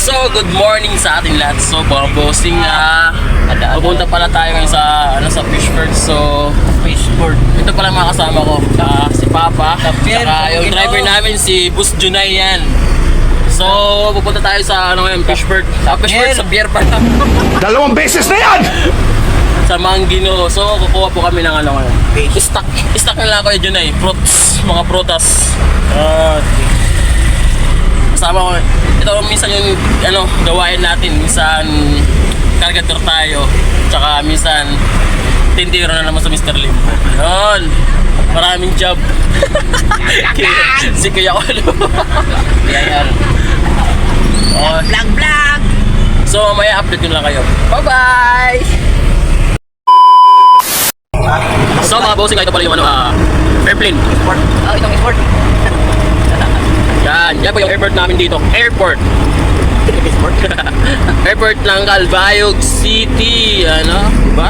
So, good morning sa ating lahat. So, mga bossing, pupunta pala tayo ngayon sa Fishport. So, Fishport. ito pala mga kasama ko. Si Papa, saka yung driver namin si Bus Junay yan. So, pupunta tayo sa Fishport. Fishport sa beer park. 2 beses na yan! Sa Mangino. So, kukuha po kami ng ngayon. Stock na lang ako yung Junay. Fruits, mga prutas. Kasama ko. Ito minsan yung gawain natin. Minsan kargador tayo. Tsaka minsan tindiro na naman sa Mr. Lim. Yun. Maraming job. Si Kuya Olo. Vlog! So mamaya update ko lang kayo. Bye-bye! So mga bossing, ito pala yung airplane. Oh, itong sport. Yan po yung airport namin dito. Airport Airport ng Calbayog City. Diba?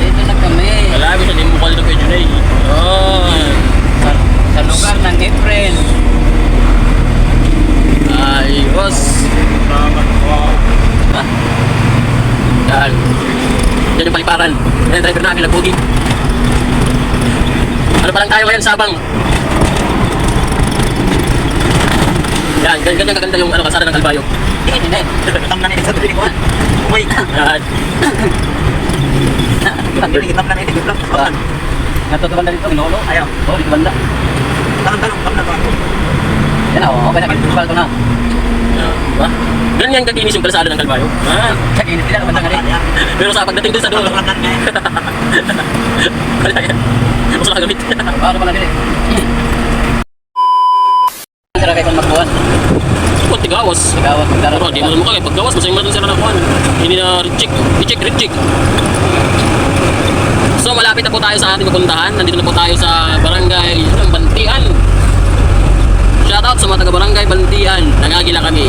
Dito na kami. Malami sa Nimukal na kay Junay. Yun. Sa lugar ng Efren. Ayos. Yan. Yan yung paliparan. Yan yung driver namin, nagpugi. Ano pa lang tayo ngayon, Sabang? Yan, ganyan kaganda yung kalsada ng Calbayog. Hindi. Itam na nito sa tuloy ko. Wait. Yan. Itam na nito. Natutuban na dito, minolo. Ayaw. Oh, dito banda. Tanong na ba? Yan o, okay na. Pinipal ko na. Diba? Ganyan kakinis yung kalsada ng Calbayog. Kakinis nila naman na rin. Pero sa pagdating dun sa dulo, wala yan. Gusto na gamit. Paano pa na rin? Sira kayo kung magbuwan. Ito, tigawas. Tigawat, magdara. Pero di mo naman kayo. Paggawas, masayang natin sila na kuhan. Hindi na reject. So, malapit na po tayo sa ating pupuntahan. Nandito na po tayo sa barangay Bantian. Shoutout sa mga taga-barangay Bantian. Nangagila kami.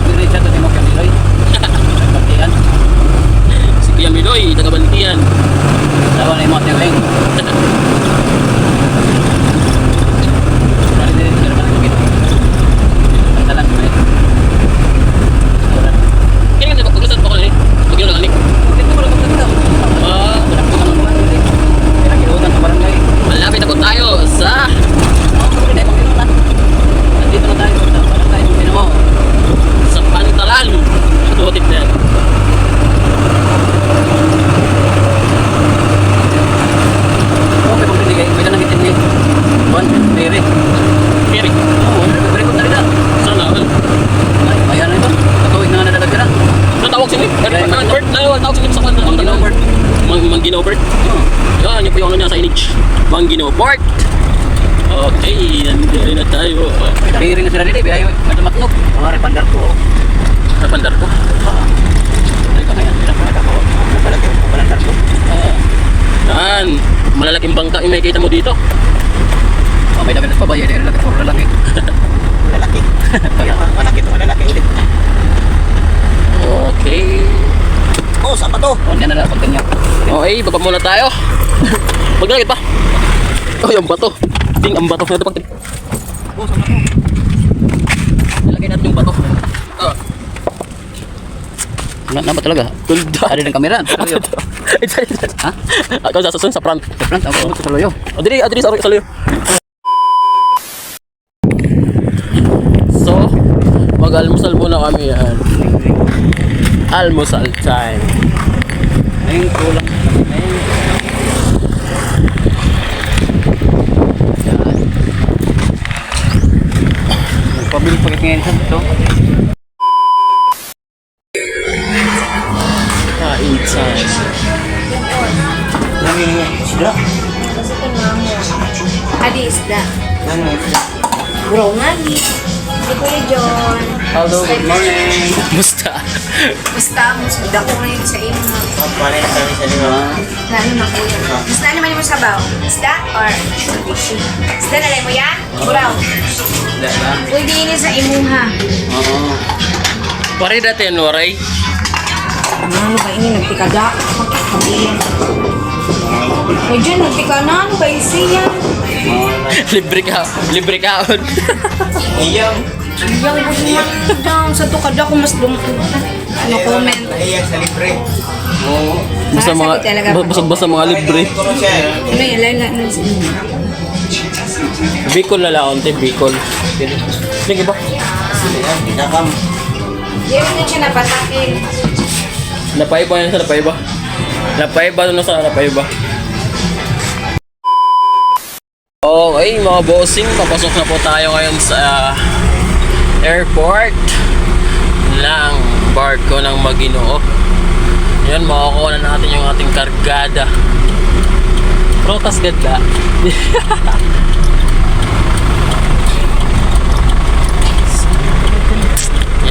Diretso ito ni Mokya Miloy. Bantian. Si Kuya Miloy, taga-Bantian. Dawa na yung mga tiwing. Kaya nga, pagkasan pa ko na eh. Huwag yun nakanik. Malapit na po tayo sa Pantalan. Tutik na yan. Kiri. Saan na? Natawag sila eh. Tawag sila sa Pantalan. Manginobert. Yan, yung po yung niya sa Inich. Manginobert. Okay, nandito na tayo. Piring na sila nila, biyahe at matnog. Mga repandar ko. Napandar ko. Ay ka ngayon, pinapalagay ko. Napalagay ko. Yan, malalaking bangka yung makikita mo dito. Oh, may labinas pa ba? Yan, lalaki. Lalaki. Lalaki ulit. Okay. Oh, saan pa to? Oh, yan na lang, pagkanya. Okay, baba muna tayo. Maglagay pa. Oh, yung bato. Ting, ang bato. Oh, saan pa to? Nilagay natin yung bato. Na ba talaga? Gulda. Ada ng kamera. Ito. Ha? Ako sasasun sa front. Sa front, ako sa loyo. Adiri sa saluyo. So, mag-almusal muna kami yan. Almusal time. Ayun, kulang. Ayun. Nagpabil pagkat ngayon sa ito. Kain time. Sida? Adi isda. Bro nga ni. Ni Kuya John. Hello, good morning. Musta? Basta, mas magdako na yun sa inyo. Paano kami sa lima? Lalo na kuya. Mas na naman yung sabaw. Isda or fishing? Isda na lang mo yan? Buraw. Wala lang. Pwede ini sa imuha. Oo. Pare natin, Waray. Ano ba ini? Nagtikada. Kuya John, nagtika na. Ano ba isi yan? Libre kaon. Iyang. Yung dyan sa tukad ako mas no comment. Sa libre. Basta mga, basta mga libre. Ano yun, lang na Bicol na lang, onte, Bicol. Sige ba? Pinakam. Hindi rin siya napatakin. Napaiba yan sa napaiba. Napaiba na sa napaiba. Okay mga bossing, papasok na po tayo ngayon sa airport ng barko ng Maginoo. Yan, makukuha na natin yung ating kargada. Protas gadla.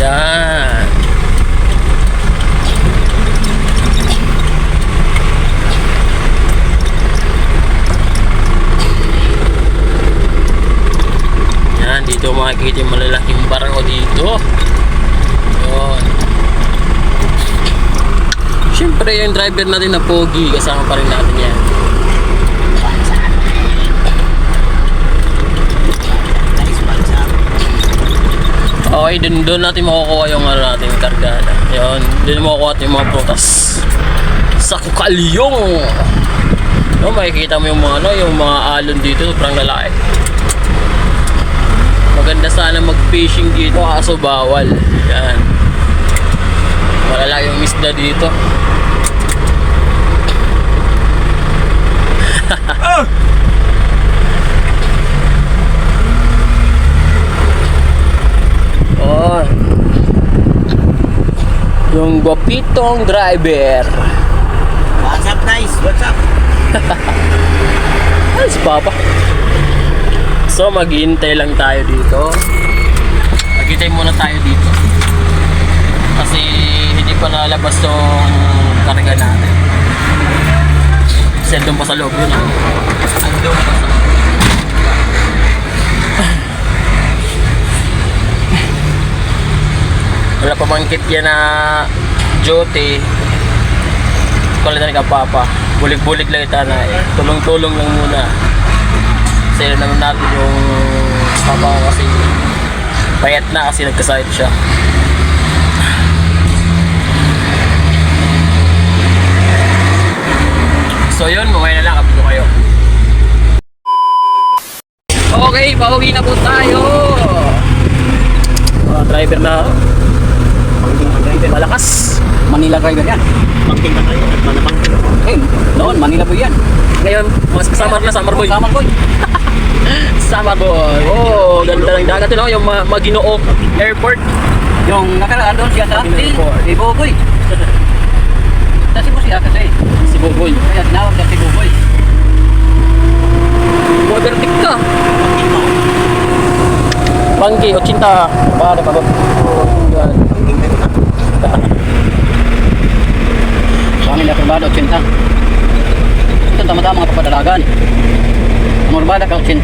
Yan. Yan, dito makikita yung malalaking barko dito. Yun. Siyempre yung driver natin na pogi, kasama pa rin natin yan. Okay, doon natin makukuha yung natin kargada. Yun, doon makukuha yung mga prutas sa Kukalyong. No, makikita mo yung mga yung mga alon dito, sobrang lalaki. Maganda sana mag-fishing dito, kaso bawal. Yan. Malalaki yung isda dito. Oh. Yung gwapitong driver. What's up guys? What's up? Ay, si Papa. So, maghihintay lang tayo dito. Maghihintay muna tayo dito. Kasi hindi pa nalabas yung karga natin. Kasi doon pa sa loob yun. Doon pa sa loob. Wala pa bang kit yan na duty. Kulitan ka Papa. Bulig-bulig lang ita na eh. Tulong-tulong lang muna. Kasi naman natin yung Papa ko kasi payat na kasi nagkasakit siya. So yun, mamaya na lang kapito kayo. Okay, pauwi na po tayo. Mga driver na malakas. Manila driver yan. Pangking na tayo. Eh, noon, Manila boy yan. Ngayon, mas summer na, summer boy. Summer boy. Summer boy. Oh, ganda ng dagat no? Yung Maginoo Airport. Yung nakaraan doon siya sa Airport. Cebu boy. Sa Cebu siya kasi. Si Boboy. Kaya tinawag sa Cebu boy. Watertik ka. Pangki, 80. Para pa ba? Yan. Kami na kurbado 80. Ito tama-tama mga papadalagan. Ang urbada ka 80.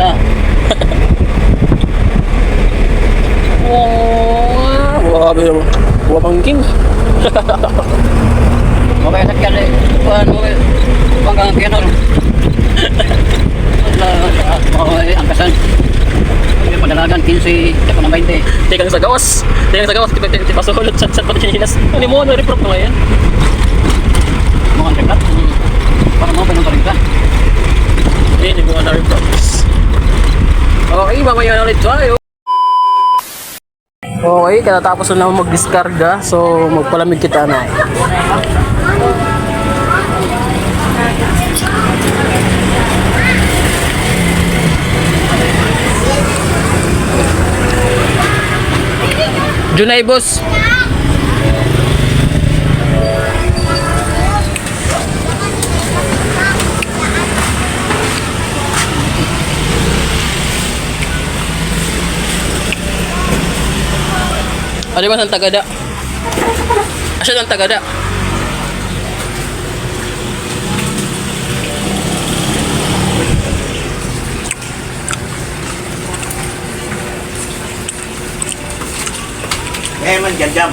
Grabe naman. Wapangking. Okay, sakyan eh. Kuhan mo eh. Panggang piano. Angkasan. Padalagan 15, tako ng 20. Tikang sa gawas. Tikang sa gawas. Tipa sulot. Sat pati sinilas. Ano mo? Ano reprop na ngayon? Mukhang reklat. Para mo ba nung karita? Hindi mo na reprop. Okay, mamaya na ulit tayo. Okay, katatapos na naman mag-discarga. So, magpalamig kita na eh. Junay, boss. Ano ba ang tagada? Asya ang tagada? Eh man, jam-jam.